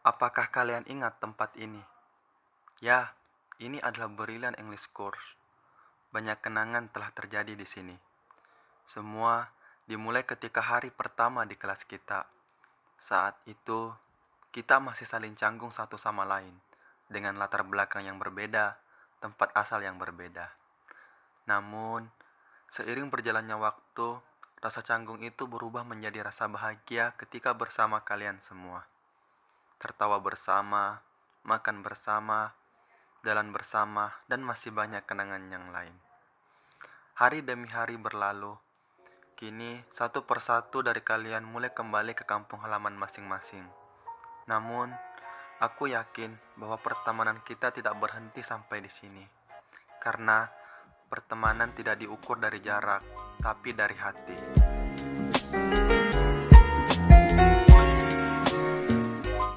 Apakah kalian ingat tempat ini? Ya, ini adalah Brilliant English Course. Banyak kenangan telah terjadi di sini. Semua dimulai ketika hari pertama di kelas kita. Saat itu, kita masih saling canggung satu sama lain, dengan latar belakang yang berbeda, tempat asal yang berbeda. Namun, seiring berjalannya waktu, rasa canggung itu berubah menjadi rasa bahagia ketika bersama kalian semua. Tertawa bersama, makan bersama, jalan bersama, dan masih banyak kenangan yang lain. Hari demi hari berlalu, kini satu persatu dari kalian mulai kembali ke kampung halaman masing-masing. Namun, aku yakin bahwa pertemanan kita tidak berhenti sampai di sini. Karena pertemanan tidak diukur dari jarak, tapi dari hati.